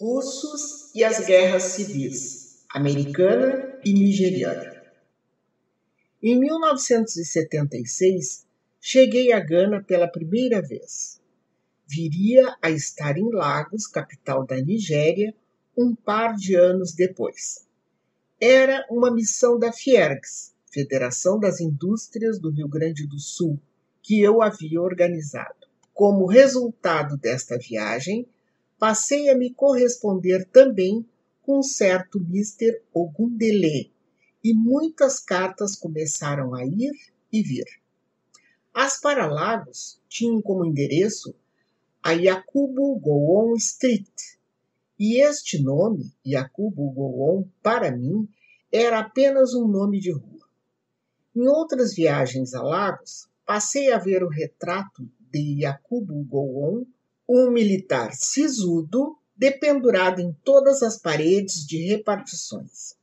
russos e as guerras civis, americana e nigeriana. Em 1976, cheguei a Gana pela primeira vez. Viria a estar em Lagos, capital da Nigéria, um par de anos depois. Era uma missão da Fiergs, Federação das Indústrias do Rio Grande do Sul, que eu havia organizado. Como resultado desta viagem, passei a me corresponder também com um certo Mr. Ogundele, e muitas cartas começaram a ir e vir. As para Lagos tinham como endereço a Yakubu Gowon Street, e este nome, Yakubu Gowon, para mim, era apenas um nome de rua. Em outras viagens a Lagos, passei a ver o retrato de Yakubu Gowon, um militar sisudo, dependurado em todas as paredes de repartições.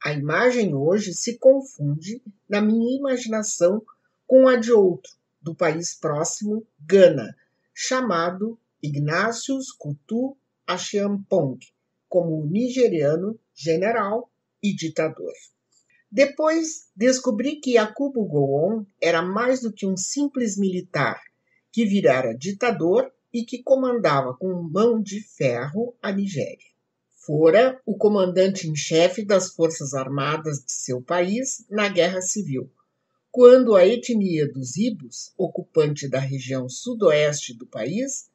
A imagem hoje se confunde, na minha imaginação, com a de outro, do país próximo, Gana, chamado Ignatius Kutu Acheampong, como nigeriano, general e ditador. Depois descobri que Yakubu Gowon era mais do que um simples militar, que virara ditador e que comandava com mão de ferro a Nigéria. Fora o comandante em chefe das forças armadas de seu país na Guerra Civil, quando a etnia dos Ibos, ocupante da região sudoeste do país,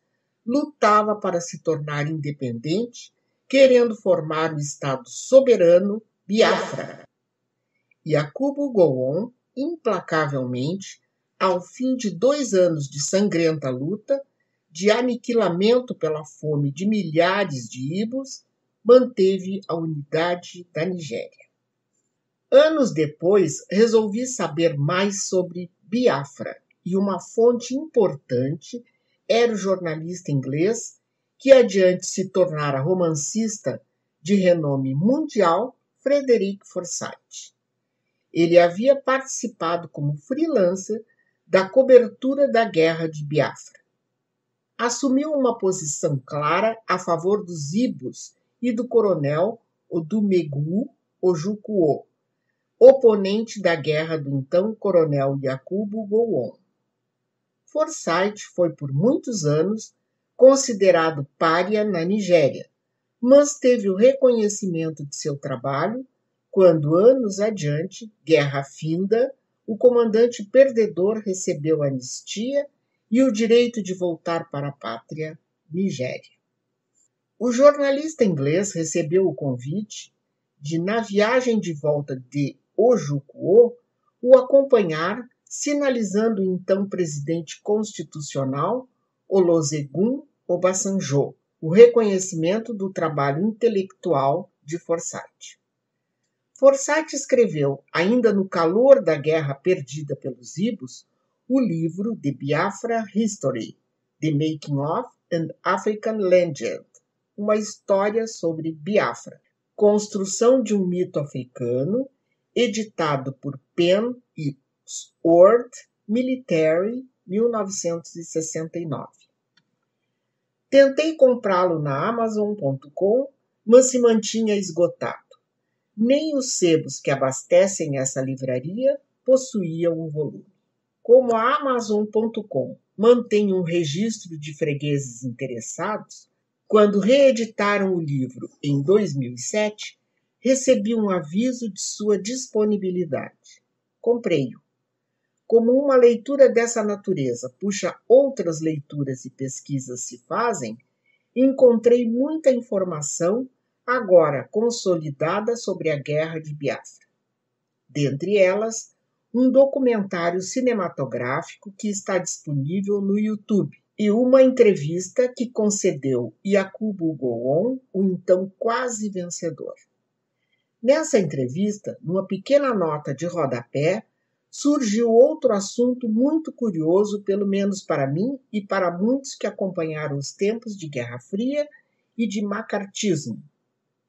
lutava para se tornar independente, querendo formar o Estado soberano Biafra. Yakubu Gowon, implacavelmente, ao fim de 2 anos de sangrenta luta, de aniquilamento pela fome de milhares de Ibos, manteve a unidade da Nigéria. Anos depois, resolvi saber mais sobre Biafra, e uma fonte importante era o jornalista inglês, que adiante se tornara romancista de renome mundial, Frederick Forsyth. Ele havia participado como freelancer da cobertura da Guerra de Biafra. Assumiu uma posição clara a favor dos Ibos e do coronel Odumegwu Ojukwu, oponente da guerra do então coronel Yakubu Gowon. Forsyth foi por muitos anos considerado pária na Nigéria, mas teve o reconhecimento de seu trabalho quando, anos adiante, guerra finda, o comandante perdedor recebeu anistia e o direito de voltar para a pátria, Nigéria. O jornalista inglês recebeu o convite de, na viagem de volta de Ojukwu, o acompanhar, sinalizando o então presidente constitucional, Olusegun Obasanjo, o reconhecimento do trabalho intelectual de Forsyth. Forsyth escreveu, ainda no calor da guerra perdida pelos Ibos, o livro The Biafra History, The Making of an African Legend, uma história sobre Biafra, construção de um mito africano, editado por Penn e Sword Military, 1969. Tentei comprá-lo na Amazon.com, mas se mantinha esgotado. Nem os sebos que abastecem essa livraria possuíam o volume. Como a Amazon.com mantém um registro de fregueses interessados, quando reeditaram o livro em 2007, recebi um aviso de sua disponibilidade. Comprei-o. Como uma leitura dessa natureza puxa outras leituras e pesquisas se fazem, encontrei muita informação agora consolidada sobre a Guerra de Biafra. Dentre elas, um documentário cinematográfico que está disponível no YouTube, e uma entrevista que concedeu Yakubu Gowon, o então quase vencedor. Nessa entrevista, numa pequena nota de rodapé, surgiu outro assunto muito curioso, pelo menos para mim e para muitos que acompanharam os tempos de Guerra Fria e de macartismo.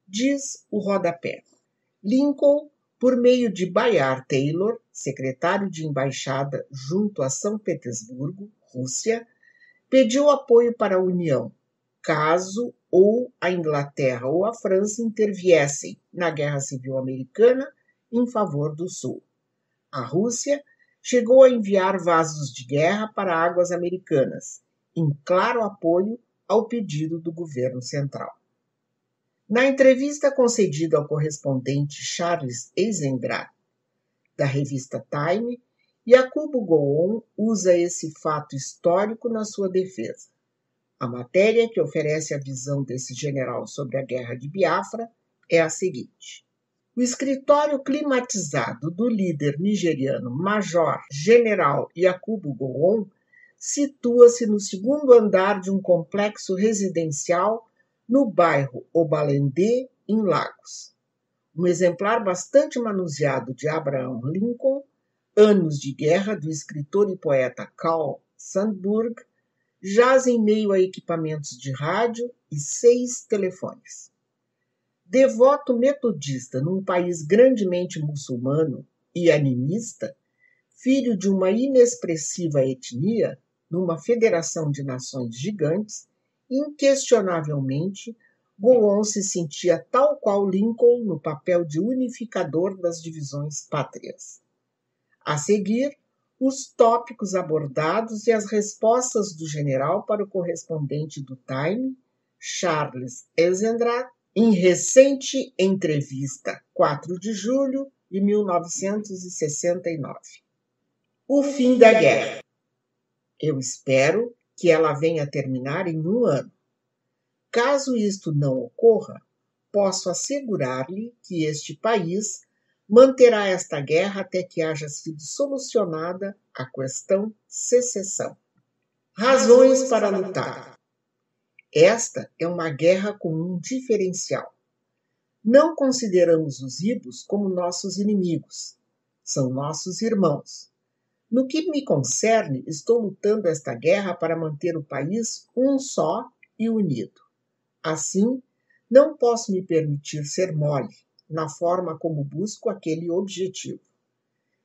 Diz o rodapé. Lincoln, por meio de Bayard Taylor, secretário de embaixada junto a São Petersburgo, Rússia, pediu apoio para a União, caso ou a Inglaterra ou a França interviessem na Guerra Civil Americana em favor do Sul. A Rússia chegou a enviar vasos de guerra para águas americanas, em claro apoio ao pedido do governo central. Na entrevista concedida ao correspondente Charles Eisendrath, da revista Time, Yakubu Gowon usa esse fato histórico na sua defesa. A matéria que oferece a visão desse general sobre a Guerra de Biafra é a seguinte. O escritório climatizado do líder nigeriano Major General Yakubu Gowon situa-se no segundo andar de um complexo residencial no bairro Obalende, em Lagos. Um exemplar bastante manuseado de Abraham Lincoln, Anos de Guerra, do escritor e poeta Carl Sandburg, jaz em meio a equipamentos de rádio e 6 telefones. Devoto metodista num país grandemente muçulmano e animista, filho de uma inexpressiva etnia, numa federação de nações gigantes, inquestionavelmente, Gowon se sentia tal qual Lincoln no papel de unificador das divisões pátrias. A seguir, os tópicos abordados e as respostas do general para o correspondente do Time, Charles Eisendrath, em recente entrevista, 4 de julho de 1969. O fim da guerra. Eu espero que ela venha a terminar em 1 ano. Caso isto não ocorra, posso assegurar-lhe que este país manterá esta guerra até que haja sido solucionada a questão secessão. Razões para lutar. Esta é uma guerra com um diferencial. Não consideramos os ibos como nossos inimigos. São nossos irmãos. No que me concerne, estou lutando esta guerra para manter o país um só e unido. Assim, não posso me permitir ser mole na forma como busco aquele objetivo.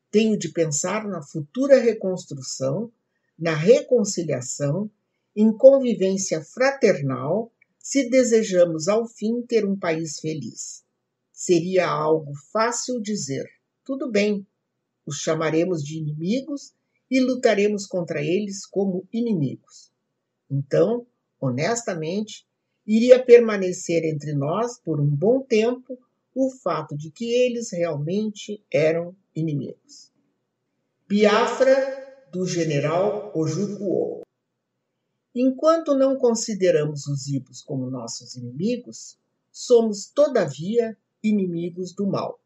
Tenho de pensar na futura reconstrução, na reconciliação, em convivência fraternal, se desejamos ao fim ter um país feliz. Seria algo fácil dizer, tudo bem, os chamaremos de inimigos e lutaremos contra eles como inimigos. Então, honestamente, iria permanecer entre nós por um bom tempo o fato de que eles realmente eram inimigos. Biafra, do general Ojukwu. Enquanto não consideramos os ibos como nossos inimigos, somos, todavia, inimigos do mal.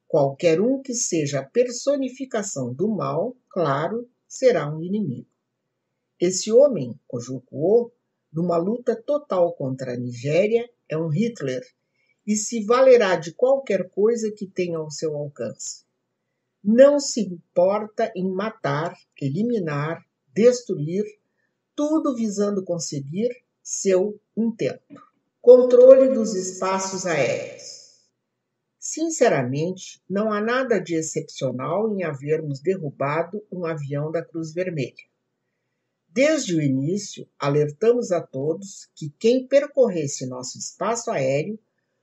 Qualquer um que seja a personificação do mal, claro, será um inimigo. Esse homem, Ojukwu, numa luta total contra a Nigéria, é um Hitler e se valerá de qualquer coisa que tenha ao seu alcance. Não se importa em matar, eliminar, destruir, tudo visando conseguir seu intento. Controle dos espaços aéreos. Sinceramente, não há nada de excepcional em havermos derrubado um avião da Cruz Vermelha. Desde o início, alertamos a todos que quem percorresse nosso espaço aéreo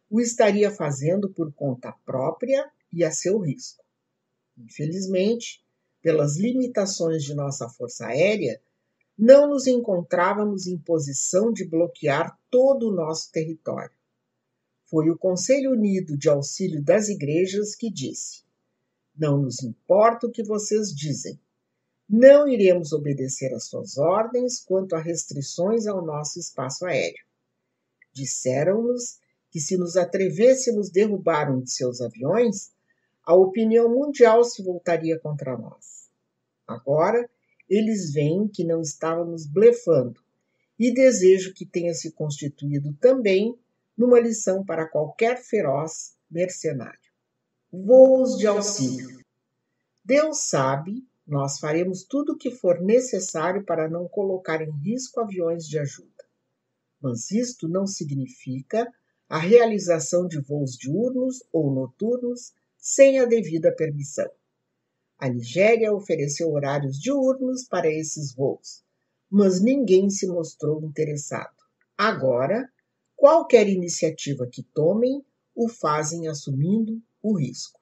o estaria fazendo por conta própria e a seu risco. Infelizmente, pelas limitações de nossa força aérea, não nos encontrávamos em posição de bloquear todo o nosso território. Foi o Conselho Unido de Auxílio das Igrejas que disse: não nos importa o que vocês dizem. Não iremos obedecer às suas ordens quanto a restrições ao nosso espaço aéreo. Disseram-nos que se nos atrevêssemos derrubar um de seus aviões, a opinião mundial se voltaria contra nós. Agora, eles veem que não estávamos blefando e desejo que tenha se constituído também numa lição para qualquer feroz mercenário. Voos de auxílio. Deus sabe, nós faremos tudo o que for necessário para não colocar em risco aviões de ajuda. Mas isto não significa a realização de voos diurnos ou noturnos sem a devida permissão. A Nigéria ofereceu horários diurnos para esses voos, mas ninguém se mostrou interessado. Agora, qualquer iniciativa que tomem, o fazem assumindo o risco.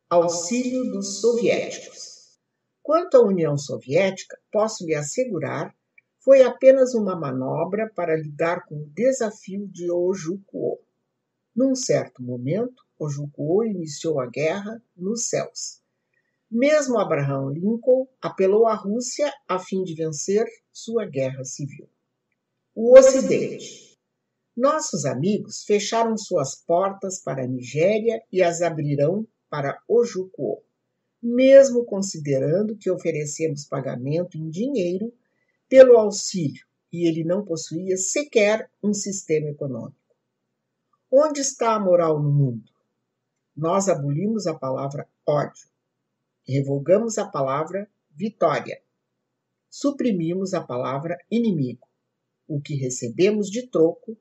Auxílio dos soviéticos. Quanto à União Soviética, posso lhe assegurar, foi apenas uma manobra para lidar com o desafio de Ojukwu. Num certo momento, Ojukwu iniciou a guerra nos céus. Mesmo Abraham Lincoln apelou à Rússia a fim de vencer sua guerra civil. O Ocidente. Nossos amigos fecharam suas portas para a Nigéria e as abrirão para Ojukwu, mesmo considerando que oferecemos pagamento em dinheiro pelo auxílio e ele não possuía sequer um sistema econômico. Onde está a moral no mundo? Nós abolimos a palavra ódio, revogamos a palavra vitória, suprimimos a palavra inimigo. O que recebemos de troco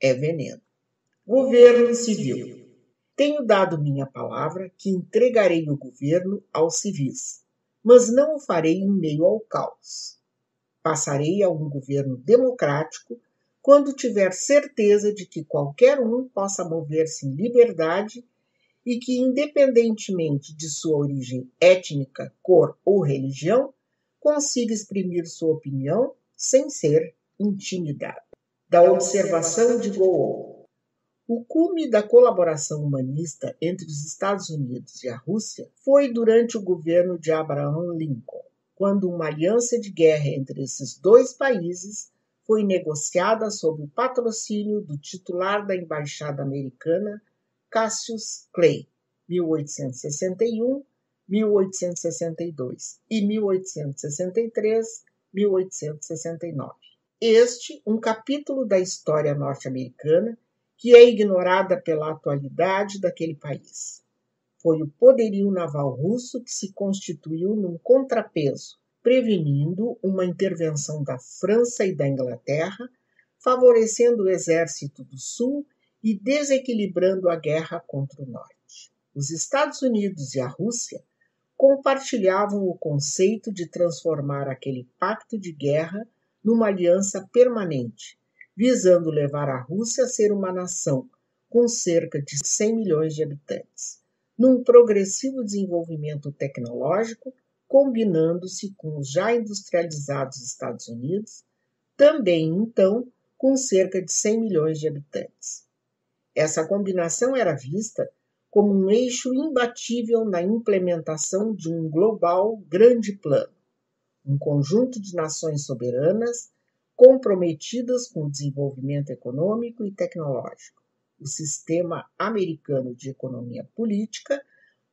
é veneno. Governo civil. Tenho dado minha palavra que entregarei o governo aos civis, mas não o farei em meio ao caos. Passarei a um governo democrático quando tiver certeza de que qualquer um possa mover-se em liberdade e que, independentemente de sua origem étnica, cor ou religião, consiga exprimir sua opinião sem ser intimidado. Da observação de Goal. O cume da colaboração humanista entre os Estados Unidos e a Rússia foi durante o governo de Abraham Lincoln, quando uma aliança de guerra entre esses dois países foi negociada sob o patrocínio do titular da Embaixada Americana, Cassius Clay, 1861, 1862 e 1863, 1869. Este, um capítulo da história norte-americana que é ignorada pela atualidade daquele país. Foi o poderio naval russo que se constituiu num contrapeso, prevenindo uma intervenção da França e da Inglaterra, favorecendo o exército do Sul e desequilibrando a guerra contra o Norte. Os Estados Unidos e a Rússia compartilhavam o conceito de transformar aquele pacto de guerra numa aliança permanente, visando levar a Rússia a ser uma nação com cerca de 100 milhões de habitantes, num progressivo desenvolvimento tecnológico, combinando-se com os já industrializados Estados Unidos, também, então, com cerca de 100 milhões de habitantes. Essa combinação era vista como um eixo imbatível na implementação de um global grande plano, um conjunto de nações soberanas comprometidas com o desenvolvimento econômico e tecnológico, o sistema americano de economia política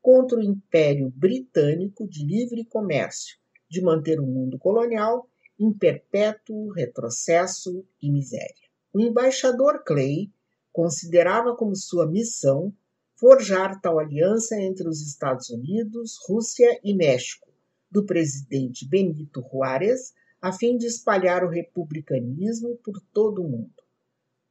contra o Império Britânico de livre comércio, de manter o mundo colonial em perpétuo retrocesso e miséria. O embaixador Clay considerava como sua missão forjar tal aliança entre os Estados Unidos, Rússia e México, do presidente Benito Juárez, a fim de espalhar o republicanismo por todo o mundo.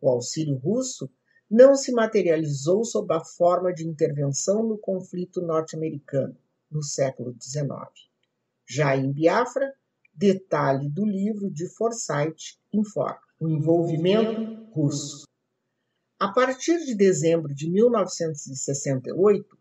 O auxílio russo não se materializou sob a forma de intervenção no conflito norte-americano, no século XIX. Já em Biafra, detalhe do livro de Forsyth informa o envolvimento russo. A partir de dezembro de 1968,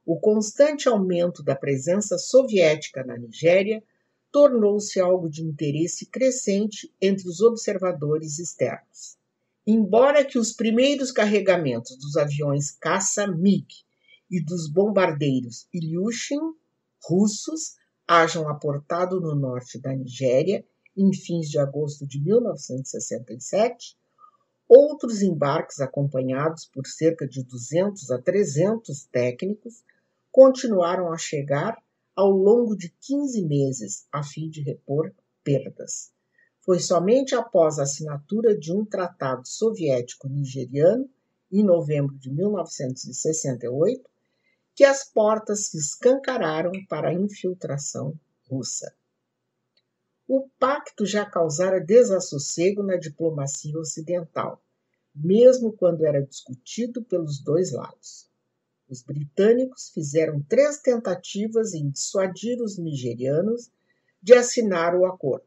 o constante aumento da presença soviética na Nigéria tornou-se algo de interesse crescente entre os observadores externos. Embora que os primeiros carregamentos dos aviões caça MiG e dos bombardeiros Ilyushin russos hajam aportado no norte da Nigéria em fins de agosto de 1967, outros embarques acompanhados por cerca de 200 a 300 técnicos continuaram a chegar ao longo de 15 meses, a fim de repor perdas. Foi somente após a assinatura de um tratado soviético-nigeriano, em novembro de 1968, que as portas se escancararam para a infiltração russa. O pacto já causara desassossego na diplomacia ocidental, mesmo quando era discutido pelos dois lados. Os britânicos fizeram 3 tentativas em dissuadir os nigerianos de assinar o acordo.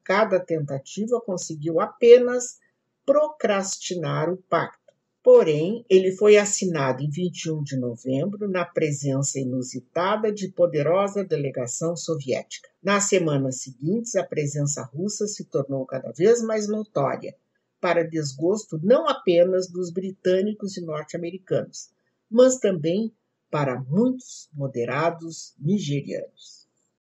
Cada tentativa conseguiu apenas procrastinar o pacto. Porém, ele foi assinado em 21 de novembro, na presença inusitada de poderosa delegação soviética. Nas semanas seguintes, a presença russa se tornou cada vez mais notória, para desgosto não apenas dos britânicos e norte-americanos, mas também para muitos moderados nigerianos.